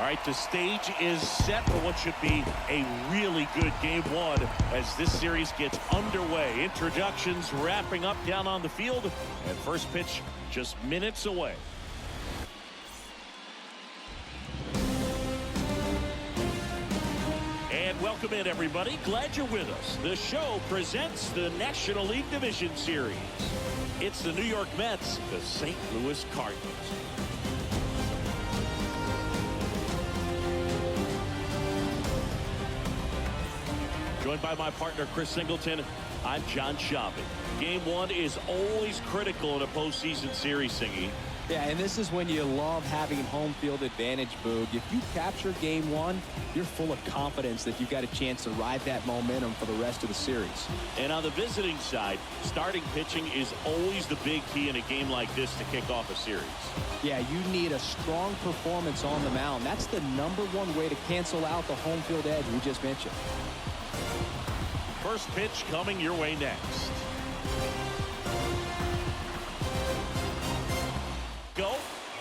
All right, the stage is set for what should be a really good game one as this series gets underway. Introductions wrapping up down on the field, and first pitch just minutes away. And welcome in, everybody. Glad you're with us. The show presents the National League Division Series. It's the New York Mets, the St. Louis Cardinals. Joined by my partner, Chris Singleton, I'm John Schaube. Game one is always critical in a postseason series, Singy. Yeah, and this is when you love having home field advantage, Boog. If you capture game one, you're full of confidence that you've got a chance to ride that momentum for the rest of the series. And on the visiting side, starting pitching is always the big key in a game like this to kick off a series. Yeah, you need a strong performance on the mound. That's the #1 way to cancel out the home field edge we just mentioned. First pitch coming your way next. Go.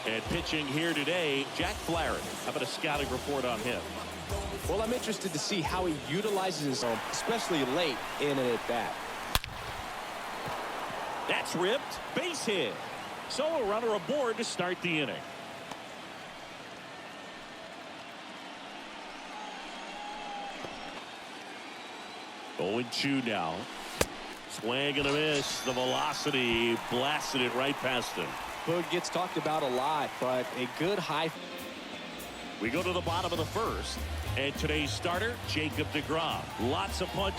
And pitching here today, Jack Flaherty. How about a scouting report on him? Well, I'm interested to see how he utilizes his home, especially late in an at-bat. That's ripped. Base hit. So a runner aboard to start the inning. Oh, 0-2 now. Swing and a miss. The velocity blasted it right past him. Boog gets talked about a lot, but a good high. We go to the bottom of the first. And today's starter, Jacob deGrom. Lots of punch.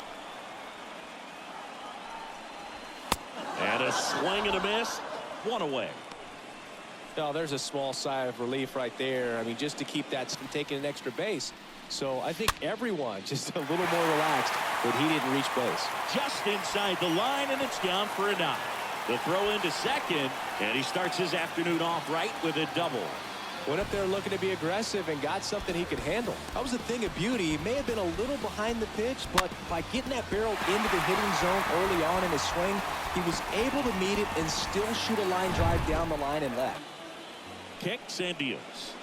And a swing and a miss. One away. Oh, there's a small sigh of relief right there. I mean, just to keep that from taking an extra base. So I think everyone just a little more relaxed that he didn't reach base. Just inside the line, and it's down for a knock. The throw into second, and he starts his afternoon off right with a double. Went up there looking to be aggressive and got something he could handle. That was a thing of beauty. He may have been a little behind the pitch, but by getting that barrel into the hitting zone early on in his swing, he was able to meet it and still shoot a line drive down the line and left. Kicks and deals.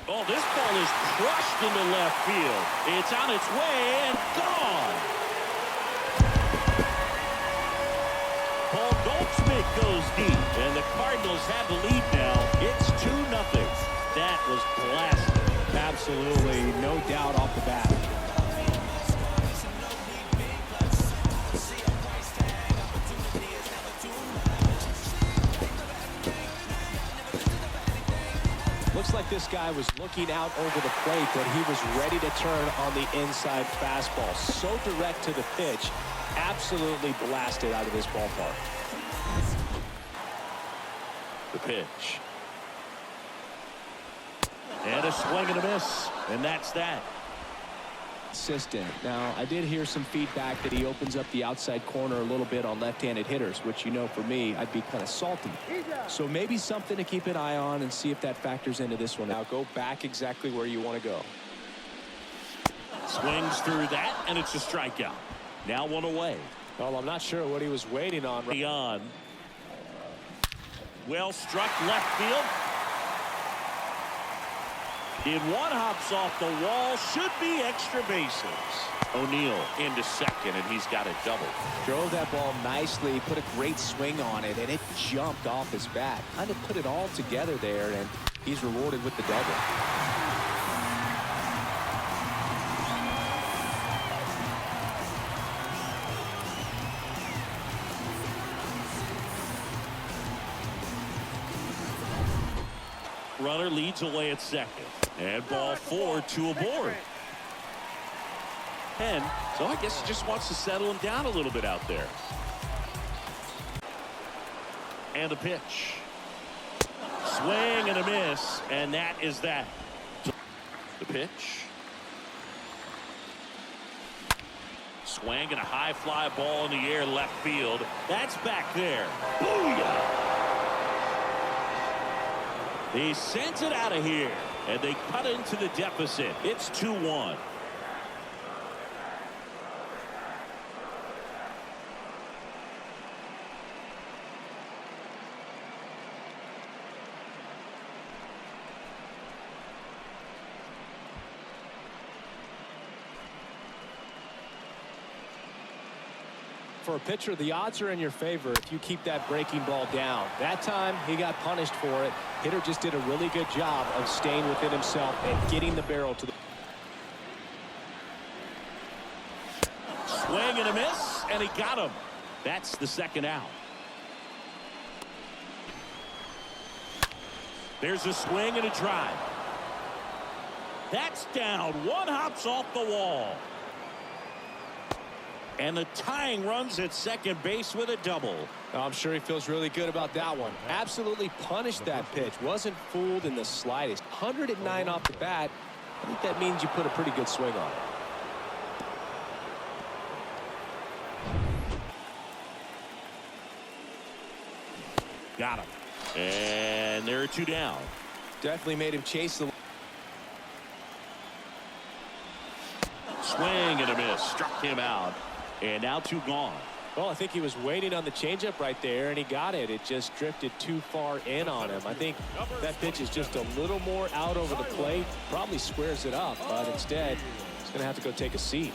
Oh, this ball is crushed into left field. It's on its way and gone. Paul Goldschmidt goes deep, and the Cardinals have the lead now. It's 2-0. That was blasted. Absolutely, no doubt off the bat. Looks like this guy was looking out over the plate, but he was ready to turn on the inside fastball. So direct to the pitch, absolutely blasted out of this ballpark. The pitch. And a swing and a miss, and that's that. Consistent. Now, I did hear some feedback that he opens up the outside corner a little bit on left-handed hitters, which, you know, for me, I'd be kind of salty. So maybe something to keep an eye on and see if that factors into this one. Now, go back exactly where you want to go. Swings through that, and it's a strikeout. Now one away. Well, I'm not sure what he was waiting on. Beyond. Well struck left field. Did one hops off the wall. Should be extra bases. O'Neill into second, and he's got a double. Drove that ball nicely, put a great swing on it, and it jumped off his bat. Kind of put it all together there, and he's rewarded with the double. Runner leads away at second. And ball 4, 2 aboard. And so I guess he just wants to settle him down a little bit out there. And a pitch. Swing and a miss. And that is that. The pitch. Swing and a high fly ball in the air left field. That's back there. Booyah! He sends it out of here, and they cut into the deficit. It's 2-1. for a pitcher, the odds are in your favor if you keep that breaking ball down. That time, he got punished for it. Hitter just did a really good job of staying within himself and getting the barrel to the... Swing and a miss, and he got him. That's the second out. There's a swing and a drive. That's down. One hops off the wall. And the tying runs at second base with a double. I'm sure he feels really good about that one. Absolutely punished that pitch. Wasn't fooled in the slightest. 109 off the bat. I think that means you put a pretty good swing on it. Got him. And there are two down. Definitely made him chase the... Swing and a miss. Struck him out. And now two gone. Well, I think he was waiting on the changeup right there, and he got it. It just drifted too far in on him. I think that pitch is just a little more out over the plate. Probably squares it up, but instead, he's going to have to go take a seat.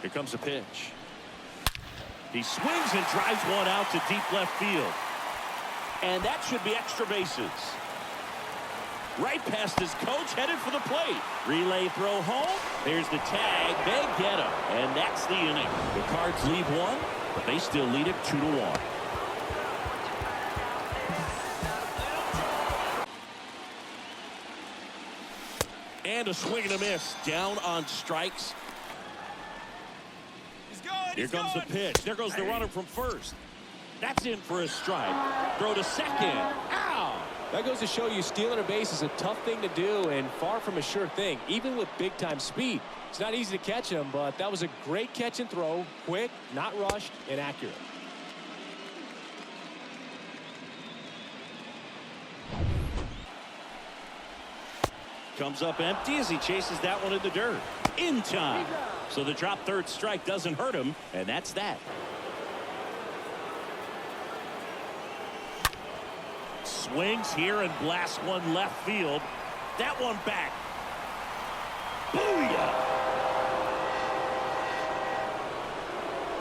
Here comes a pitch. He swings and drives one out to deep left field. And that should be extra bases. Right past his coach, headed for the plate. Relay throw home. There's the tag. They get him. And that's the inning. The Cards leave one, but they still lead it 2-1. And a swing and a miss. Down on strikes. Here comes the pitch. There goes the runner from first. That's in for a strike. Throw to second. Ow! That goes to show you stealing a base is a tough thing to do and far from a sure thing, even with big-time speed. It's not easy to catch him, but that was a great catch and throw. Quick, not rushed, and accurate. Comes up empty as he chases that one in the dirt. In time. So the drop third strike doesn't hurt him, and that's that. Swings here and blasts one left field. That one back. Booyah!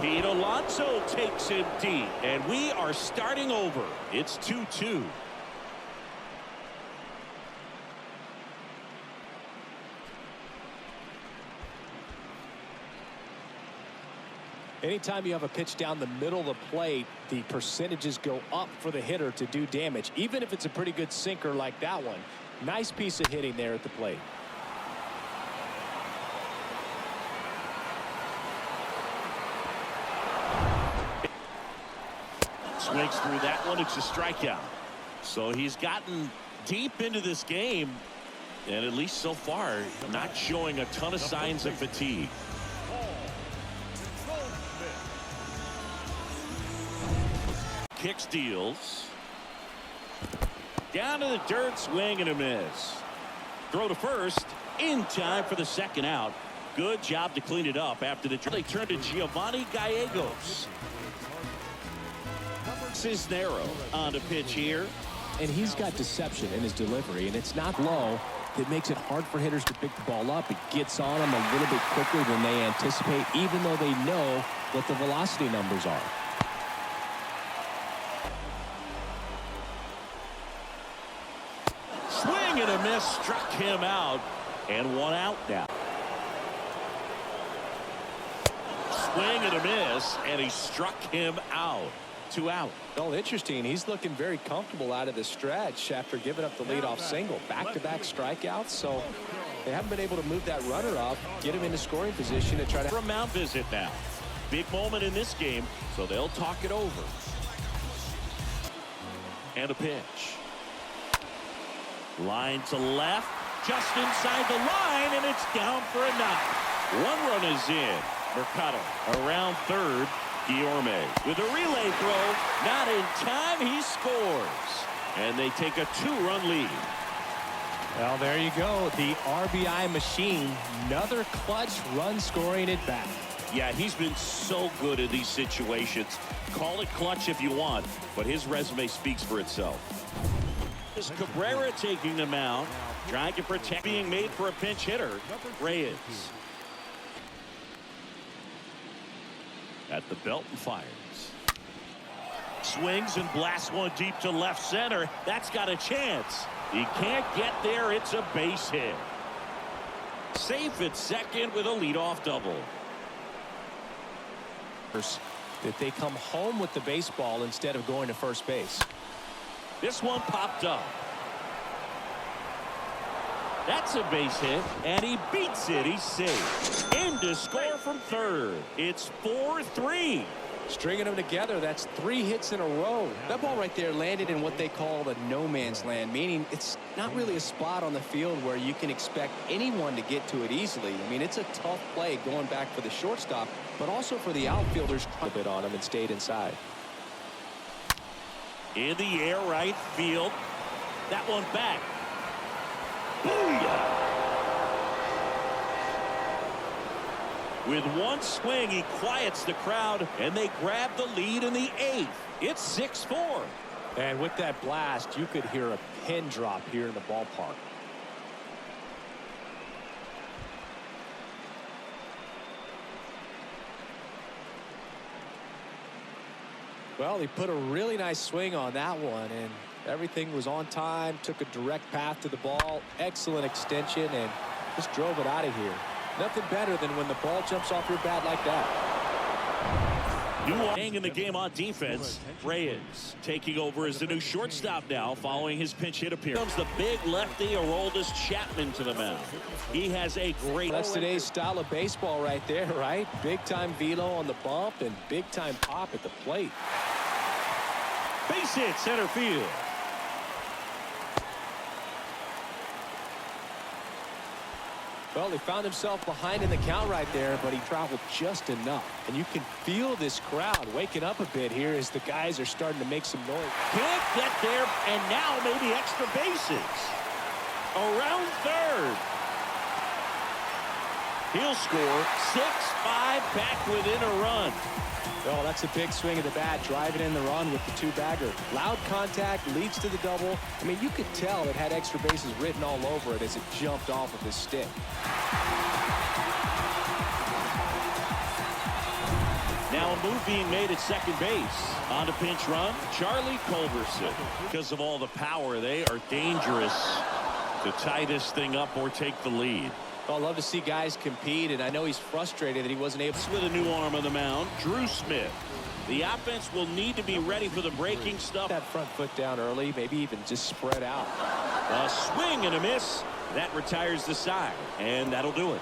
Pete Alonso takes him deep, and we are starting over. It's 2-2. Anytime you have a pitch down the middle of the plate, the percentages go up for the hitter to do damage, even if it's a pretty good sinker like that one. Nice piece of hitting there at the plate. Swings through that one. It's a strikeout. So he's gotten deep into this game, and at least so far, not showing a ton of signs of fatigue. Kick steals. Down to the dirt, swing and a miss. Throw to first, in time for the second out. Good job to clean it up after the they turn to Giovanni Gallegos. Cisnero on the pitch here. And he's got deception in his delivery, and it's not low. That makes it hard for hitters to pick the ball up. It gets on them a little bit quicker than they anticipate, even though they know what the velocity numbers are. Swing and a miss, struck him out, and one out now. Swing and a miss, and he struck him out. 2 out. Well, interesting. He's looking very comfortable out of the stretch after giving up the leadoff single. Back-to-back strikeouts, so they haven't been able to move that runner up, get him into scoring position to try to... For a mound visit now. Big moment in this game, so they'll talk it over. And a pitch. Line to left, just inside the line, and it's down for a knock. One run is in. Mercado around third. Guillorme with a relay throw, not in time, he scores. And they take a 2-run lead. Well, there you go. The RBI machine. Another clutch run scoring at bat. Yeah, he's been so good in these situations. Call it clutch if you want, but his resume speaks for itself. Is Cabrera taking the mound, trying to protect being made for a pinch hitter. Reyes. At the belt and fires. Swings and blasts one deep to left center. That's got a chance. He can't get there. It's a base hit. Safe at second with a leadoff double. That they come home with the baseball instead of going to first base. This one popped up. That's a base hit, and he beats it. He's safe. In to score from third. It's 4-3. Stringing them together, that's 3 hits in a row. That ball right there landed in what they call the no man's land, meaning it's not really a spot on the field where you can expect anyone to get to it easily. I mean, it's a tough play going back for the shortstop, but also for the outfielders. A bit on him and stayed inside. In the air, right field. That one back. Booyah! With one swing, he quiets the crowd, and they grab the lead in the 8th. It's 6-4. And with that blast, you could hear a pin drop here in the ballpark. Well, he put a really nice swing on that one, and everything was on time, took a direct path to the ball, excellent extension, and just drove it out of here. Nothing better than when the ball jumps off your bat like that. New hang in the game on defense. Reyes taking over as the new shortstop now following his pinch hit appearance. Comes the big lefty Aroldis Chapman to the mound. He has a great. That's today's style of baseball right there, right? Big time velo on the bump and big time pop at the plate. Base hit center field. Well, he found himself behind in the count right there, but he traveled just enough. And you can feel this crowd waking up a bit here as the guys are starting to make some noise. Can't get there, and now maybe extra bases. Around third. He'll score 6-5 back within a run. Oh, that's a big swing of the bat, driving in the run with the 2-bagger. Loud contact, leads to the double. I mean, you could tell it had extra bases written all over it as it jumped off of his stick. Now a move being made at second base. On to pinch run, Charlie Culberson. Because of all the power, they are dangerous to tie this thing up or take the lead. Well, I love to see guys compete, and I know he's frustrated that he wasn't able. With a new arm on the mound, Drew Smith. The offense will need to be ready for the breaking stuff. That front foot down early, maybe even just spread out. A swing and a miss. That retires the side, and that'll do it.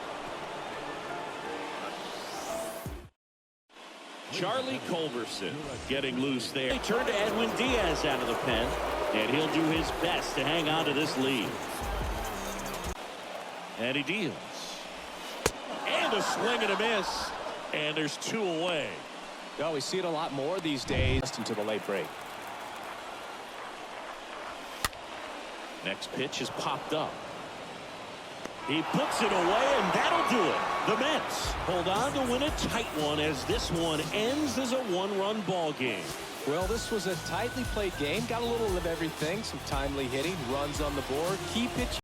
Charlie Culberson getting loose there. They turn to Edwin Diaz out of the pen, and he'll do his best to hang on to this lead. And he deals. And a swing and a miss. And there's 2 away. Well, we see it a lot more these days into the late break. Next pitch is popped up. He puts it away, and that'll do it. The Mets hold on to win a tight one as this one ends as a 1-run ball game. Well, this was a tightly played game. Got a little of everything. Some timely hitting, runs on the board, key pitch.